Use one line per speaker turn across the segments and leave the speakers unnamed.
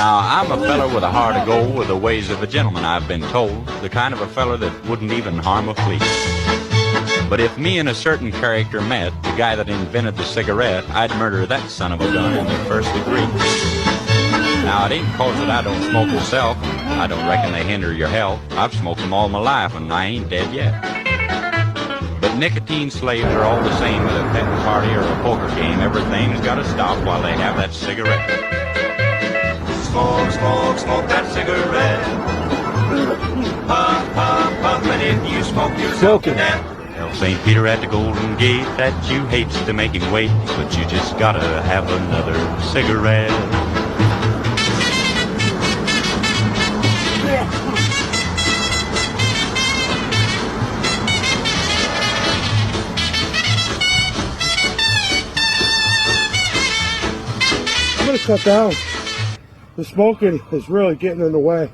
Now, I'm a feller with a heart of gold, with the ways of a gentleman, I've been told. The kind of a feller that wouldn't even harm a flea. But if me and a certain character met, the guy that invented the cigarette, I'd murder that son of a gun in the first degree. Now, it ain't 'cause that I don't smoke myself. I don't reckon they hinder your health. I've smoked them all my life, and I ain't dead yet. But nicotine slaves are all the same at a petting party or a poker game. Everything's gotta stop while they have that cigarette. Smoke, smoke, smoke that cigarette. Puff, puff, puff, and if you smoke yourself to death. Tell St. Peter at the Golden Gate that you hates to make him wait, but you just gotta have another cigarette.
I'm gonna cut down. The smoking is really getting in the way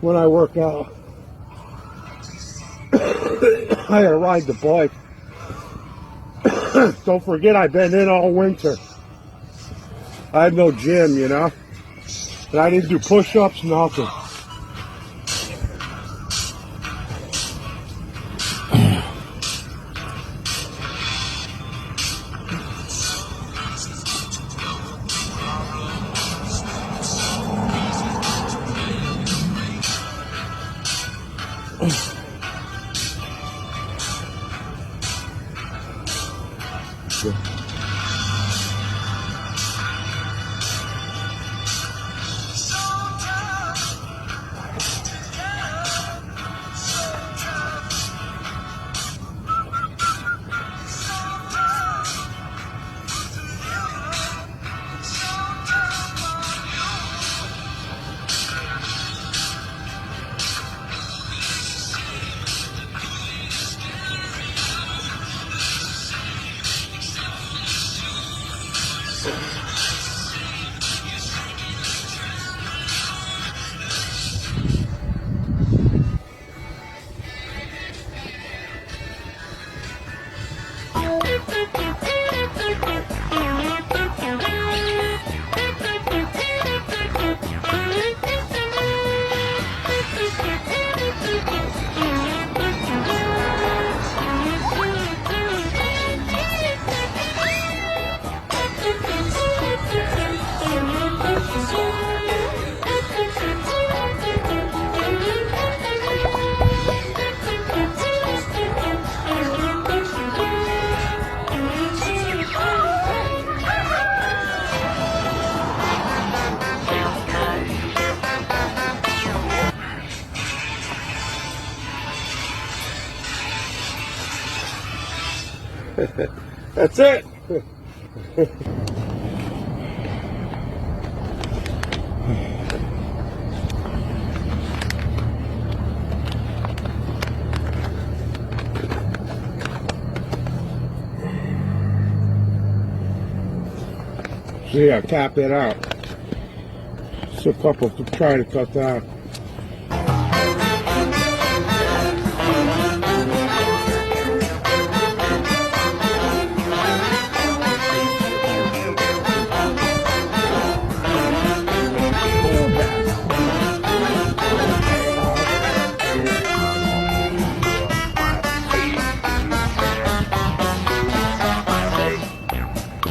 when I work out. I gotta ride the bike. Don't forget, I've been in all winter. I had no gym, you know, and I didn't do push-ups, nothing. That's it. See, I tapped it out. It's a couple to try to cut down.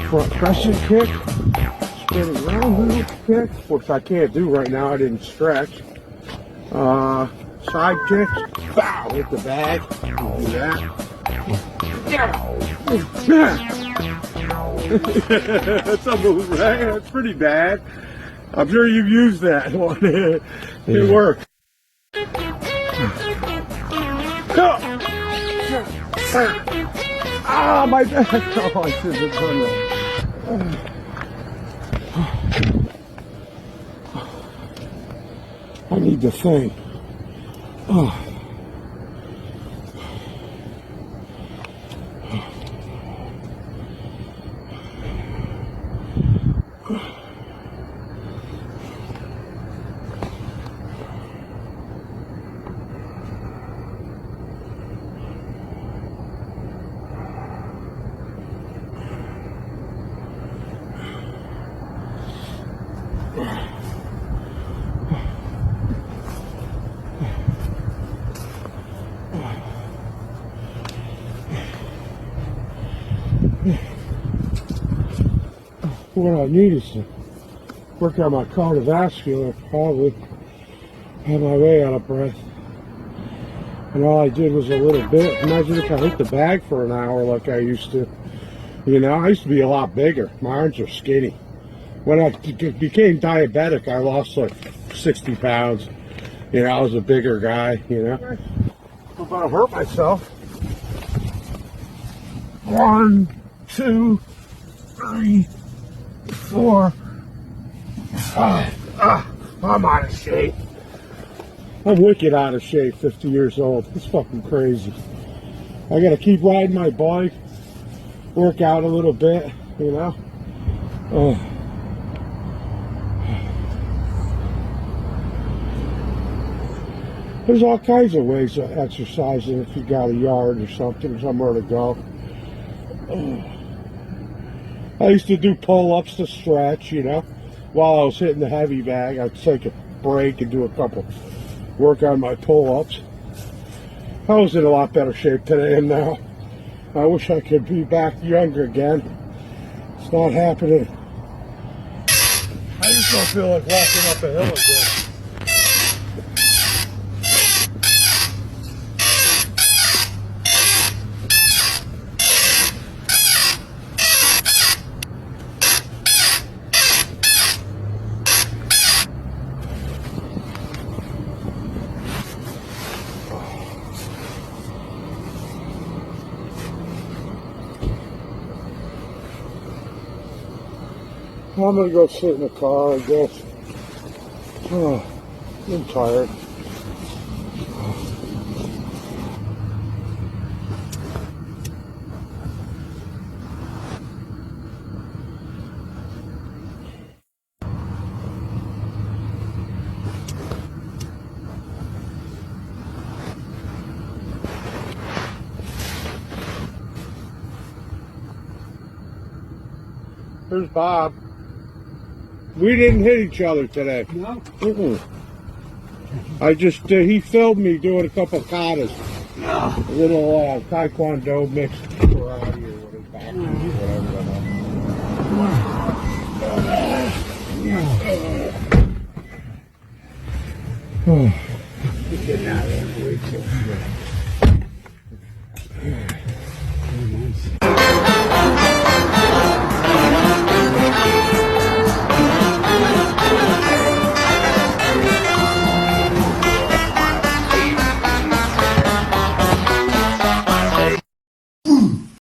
Front crescent kick, spinning round little kick, which I can't do right now, I didn't stretch. Side kicks, bow, hit the bag, do that. That's a move, right? That's pretty bad. I'm sure you've used that one. It works. Ah, my back. Oh, I should have done that. I need the thing. Oh. what I need is to work on my cardiovascular, probably. Had my way out of breath. And all I did was a little bit. Imagine if I hit the bag for an hour like I used to. You know, I used to be a lot bigger. My arms are skinny. When I became diabetic, I lost like 60 pounds. You know, I was a bigger guy, you know. I'm about to hurt myself. 1, 2, 3, 4, 5. I'm out of shape. I'm wicked out of shape, 50 years old. It's fucking crazy. I gotta keep riding my bike, work out a little bit, you know. There's all kinds of ways of exercising if you got a yard or something, somewhere to go. I used to do pull-ups to stretch, you know. While I was hitting the heavy bag, I'd take a break and do a couple, work on my pull-ups. I was in a lot better shape than I am now. I wish I could be back younger again. It's not happening. I just don't feel like walking up a hill again. I'm gonna go sit in the car, I guess. I'm tired. Here's Bob. We didn't hit each other today.
No?
I just, he filmed me doing a couple katas. A little taekwondo mixed karate or whatever.